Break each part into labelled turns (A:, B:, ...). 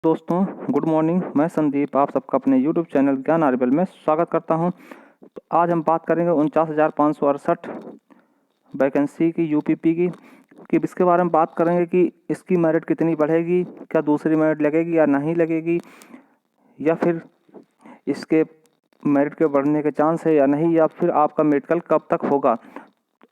A: दोस्तों, good morning. मैं संदीप आप सबका अपने यूट्यूब चैनल ज्ञान आर्यबल में स्वागत करता हूं। तो आज हम बात करेंगे 49,568 वैकेंसी की यूपीपी की कि इसके बारे में बात करेंगे कि इसकी मेरिट कितनी बढ़ेगी, क्या दूसरी मेरिट लगेगी या नहीं लगेगी, या फिर इसके मेरिट के बढ़ने के चांस है या नहीं, या फिर आपका मेडिकल कब तक होगा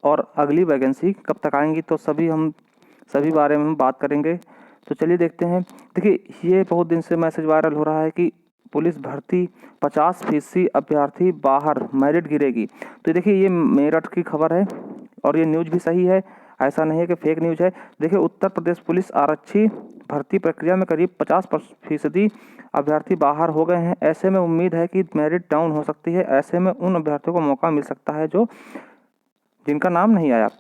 A: और अगली वैकेंसी कब तक आएंगी। तो सभी बारे में हम बात करेंगे। तो चलिए देखते हैं। देखिए, ये बहुत दिन से मैसेज वायरल हो रहा है कि पुलिस भर्ती 50% अभ्यर्थी बाहर, मेरिट गिरेगी। तो देखिए, ये मेरठ की खबर है और ये न्यूज़ भी सही है, ऐसा नहीं है कि फेक न्यूज़ है। देखिए, उत्तर प्रदेश पुलिस आरक्षी भर्ती प्रक्रिया में करीब 50% अभ्यर्थी बाहर हो गए हैं। ऐसे में उम्मीद है कि मेरिट डाउन हो सकती है। ऐसे में उन अभ्यर्थियों को मौका मिल सकता है जिनका नाम नहीं आया।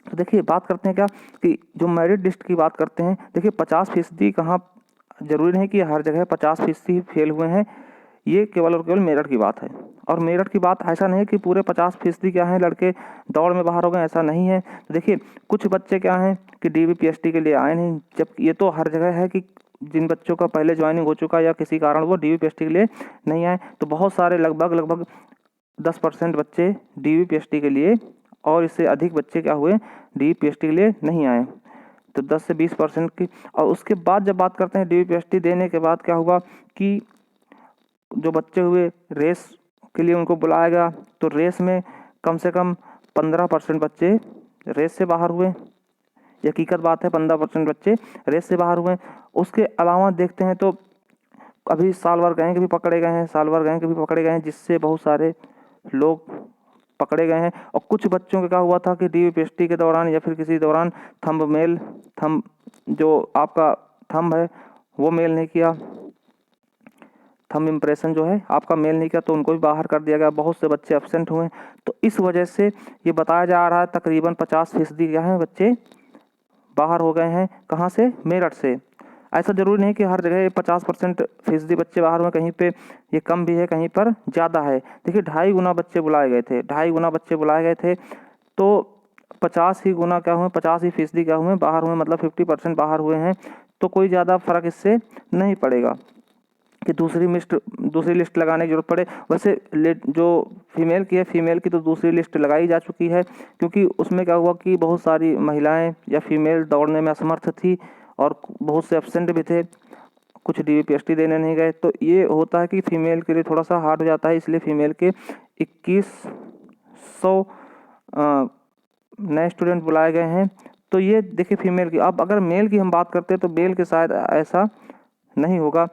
A: तो देखिए, बात करते हैं क्या कि जो मेरिट लिस्ट की बात करते हैं। देखिए, 50% कहाँ, जरूरी नहीं कि हर जगह 50% फेल हुए हैं। ये केवल और केवल मेरठ की बात है। और मेरठ की बात ऐसा नहीं है कि पूरे 50% क्या है लड़के दौड़ में बाहर हो गए, ऐसा नहीं है। तो देखिए, कुछ बच्चे क्या हैं कि DVPST के लिए आए नहीं, जब ये तो हर जगह है कि जिन बच्चों का पहले ज्वाइनिंग हो चुका या किसी कारण वो DVPST के लिए नहीं आए। तो बहुत सारे लगभग 10% बच्चे DVPST के लिए और इससे अधिक बच्चे क्या हुए, DVPST के लिए नहीं आए। तो 10 से 20% की। और उसके बाद जब बात करते हैं DVPST देने के बाद क्या हुआ कि जो बच्चे हुए रेस के लिए उनको बुलाया गया। तो रेस में कम से कम 15% बच्चे रेस से बाहर हुए। ये हकीकत बात है, 15% बच्चे रेस से बाहर हुए। उसके अलावा देखते हैं तो अभी साल भर गए के भी पकड़े गए हैं, साल भर गए के भी पकड़े गए हैं, जिससे बहुत सारे लोग पकड़े गए हैं। और कुछ बच्चों का क्या हुआ था कि DVPST के दौरान या फिर किसी दौरान थंब जो आपका थंब है वो मेल नहीं किया, थंब इम्प्रेशन जो है आपका मेल नहीं किया, तो उनको भी बाहर कर दिया गया। बहुत से बच्चे एब्सेंट हुए। तो इस वजह से ये बताया जा रहा है तकरीबन 50% क्या है बच्चे बाहर हो गए हैं। कहाँ से? मेरठ से। ऐसा जरूरी नहीं कि हर जगह 50% बच्चे बाहर हुए, कहीं पे ये कम भी है, कहीं पर ज़्यादा है। देखिए, 2.5 गुना बच्चे बुलाए गए थे, 2.5 गुना बच्चे बुलाए गए थे। तो 50 ही गुना क्या हुए, 50% क्या हुए बाहर हुए, मतलब 50% बाहर हुए हैं। तो कोई ज़्यादा फर्क इससे नहीं पड़ेगा कि दूसरी लिस्ट लगाने की जरूरत पड़े। वैसे जो फीमेल की तो दूसरी लिस्ट लगाई जा चुकी है, क्योंकि उसमें क्या हुआ कि बहुत सारी महिलाएं या फीमेल दौड़ने में असमर्थ थी और बहुत से एब्सेंट भी थे, कुछ DVPST देने नहीं गए। तो ये होता है कि फीमेल के लिए थोड़ा सा हार्ड हो जाता है, इसलिए फीमेल के 2100 नए स्टूडेंट बुलाए गए हैं। तो ये देखिए फीमेल की। अब अगर मेल की हम बात करते हैं तो मेल के शायद ऐसा नहीं होगा।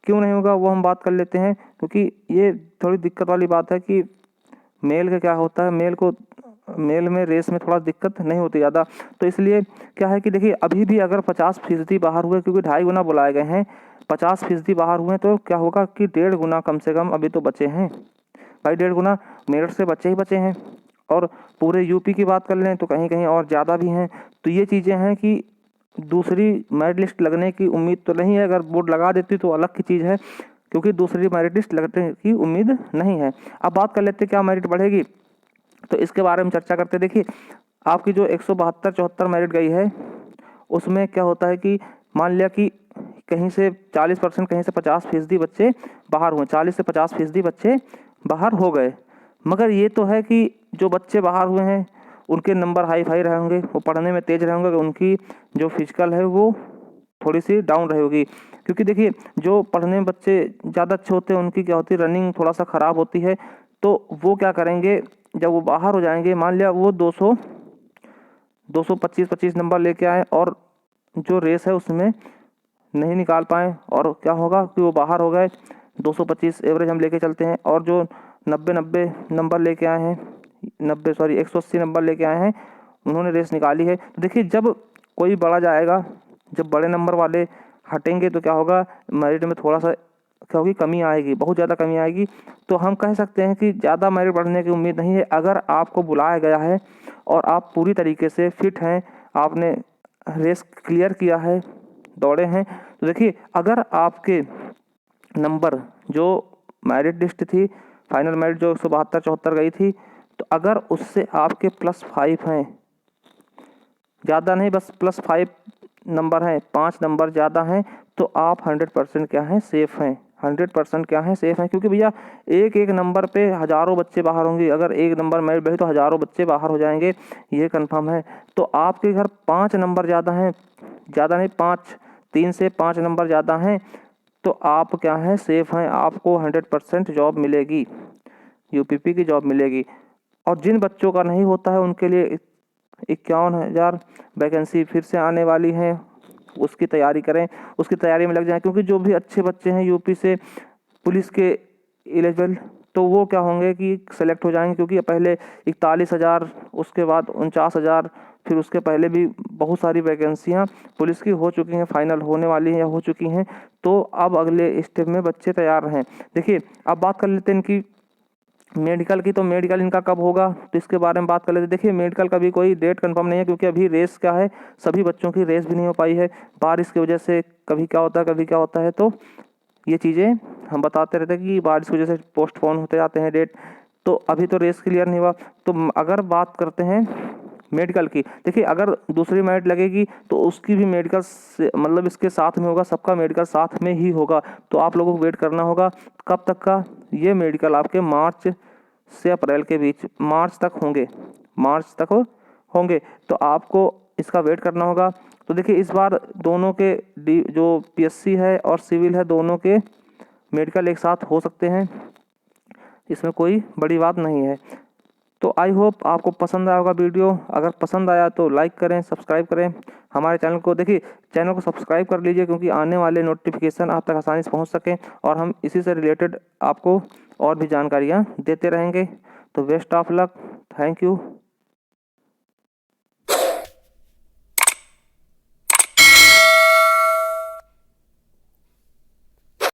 A: क्यों नहीं होगा वो हम बात कर लेते हैं, क्योंकि ये थोड़ी दिक्कत वाली बात है कि मेल का क्या होता है, मेल में रेस में थोड़ा दिक्कत नहीं होती ज़्यादा। तो इसलिए क्या है कि देखिए, अभी भी अगर 50% बाहर हुए, क्योंकि 2.5 गुना बुलाए गए हैं, 50% बाहर हुए, तो क्या होगा कि 1.5 गुना कम से कम अभी तो बचे हैं भाई। 1.5 गुना मेरठ से बच्चे ही बचे हैं। और पूरे यूपी की बात कर लें तो कहीं कहीं और ज़्यादा भी हैं। तो ये चीज़ें हैं कि दूसरी मेरिट लिस्ट लगने की उम्मीद तो नहीं है। अगर बोर्ड लगा देती तो अलग की चीज़ है, क्योंकि दूसरी मेरिट लिस्ट लगने की उम्मीद नहीं है। अब बात कर लेते हैं क्या मेरिट बढ़ेगी, तो इसके बारे में चर्चा करते। देखिए, आपकी जो 172-74 मेरिट गई है, उसमें क्या होता है कि मान लिया कि कहीं से 40%, कहीं से 50% बच्चे बाहर हुए, 40 से 50% बच्चे बाहर हो गए। मगर ये तो है कि जो बच्चे बाहर हुए हैं उनके नंबर हाई फाई रहे होंगे, वो पढ़ने में तेज रहे होंगे, उनकी जो फिजिकल है वो थोड़ी सी डाउन रहेगी। क्योंकि देखिए, जो पढ़ने में बच्चे ज़्यादा अच्छे होते हैं उनकी क्या होती है, रनिंग थोड़ा सा ख़राब होती है। तो वो क्या करेंगे, जब वो बाहर हो जाएंगे, मान लिया वो 225 नंबर लेके आए और जो रेस है उसमें नहीं निकाल पाए, और क्या होगा कि वो बाहर हो गए। 225 एवरेज हम लेके चलते हैं, और जो 90 नंबर लेके आए हैं, 180 नंबर लेके आए हैं, उन्होंने रेस निकाली है। तो देखिए, जब कोई बड़ा जाएगा, जब बड़े नंबर वाले हटेंगे तो क्या होगा, मेरिट में थोड़ा सा क्या होगी, कमी आएगी, बहुत ज़्यादा कमी आएगी। तो हम कह सकते हैं कि ज़्यादा मेरिट बढ़ने की उम्मीद नहीं है। अगर आपको बुलाया गया है और आप पूरी तरीके से फिट हैं, आपने रेस क्लियर किया है, दौड़े हैं, तो देखिए, अगर आपके नंबर जो मेरिट लिस्ट थी, फाइनल मेरिट जो 172-74 गई थी, तो अगर उससे आपके +5 हैं, ज़्यादा नहीं, बस +5 नंबर हैं, 5 नंबर ज़्यादा हैं, तो आप 100% क्या हैं, सेफ़ हैं। 100% क्या है, सेफ़ हैं, क्योंकि भैया एक एक नंबर पे हज़ारों बच्चे बाहर होंगे। अगर एक नंबर मेरिट बढ़ी तो हज़ारों बच्चे बाहर हो जाएंगे, ये कंफर्म है। तो आपके घर 5 नंबर ज़्यादा हैं, ज़्यादा नहीं, 5, 3 से 5 नंबर ज़्यादा हैं, तो आप क्या हैं, सेफ़ हैं। आपको 100% जॉब मिलेगी, यूपीपी की जॉब मिलेगी। और जिन बच्चों का नहीं होता है उनके लिए 51,000 वैकेंसी फिर से आने वाली हैं, उसकी तैयारी करें, उसकी तैयारी में लग जाएं। क्योंकि जो भी अच्छे बच्चे हैं यूपी से पुलिस के एलिजिबल, तो वो क्या होंगे कि सेलेक्ट हो जाएंगे। क्योंकि पहले 41,000, उसके बाद 49,000, फिर उसके पहले भी बहुत सारी वैकेंसियां पुलिस की हो चुकी हैं, फाइनल होने वाली हैं या हो चुकी हैं। तो अब अगले स्टेप में बच्चे तैयार हैं। देखिए, अब बात कर लेते हैं इनकी मेडिकल की। तो मेडिकल इनका कब होगा, तो इसके बारे में बात कर लेते हैं। देखिए, मेडिकल का भी कोई डेट कंफर्म नहीं है, क्योंकि अभी रेस क्या है, सभी बच्चों की रेस भी नहीं हो पाई है बारिश की वजह से। कभी क्या होता है, कभी क्या होता है, तो ये चीज़ें हम बताते रहते हैं कि बारिश की वजह से पोस्टपोन होते जाते हैं डेट। तो अभी तो रेस क्लियर नहीं हुआ। तो अगर बात करते हैं मेडिकल की, देखिए अगर दूसरी मेरिट लगेगी तो उसकी भी मेडिकल से मतलब इसके साथ में होगा, सबका मेडिकल साथ में ही होगा। तो आप लोगों को वेट करना होगा। कब तक का, ये मेडिकल आपके मार्च से अप्रैल के बीच, मार्च तक होंगे, मार्च तक होंगे। तो आपको इसका वेट करना होगा। तो देखिए, इस बार दोनों के जो पीएससी है और सिविल है, दोनों के मेडिकल एक साथ हो सकते हैं, इसमें कोई बड़ी बात नहीं है। तो आई होप आपको पसंद आया होगा वीडियो। अगर पसंद आया तो लाइक करें, सब्सक्राइब करें हमारे चैनल को। देखिए, चैनल को सब्सक्राइब कर लीजिए, क्योंकि आने वाले नोटिफिकेशन आप तक आसानी से पहुंच सकें, और हम इसी से रिलेटेड आपको और भी जानकारियां देते रहेंगे। तो best of luck, thank you.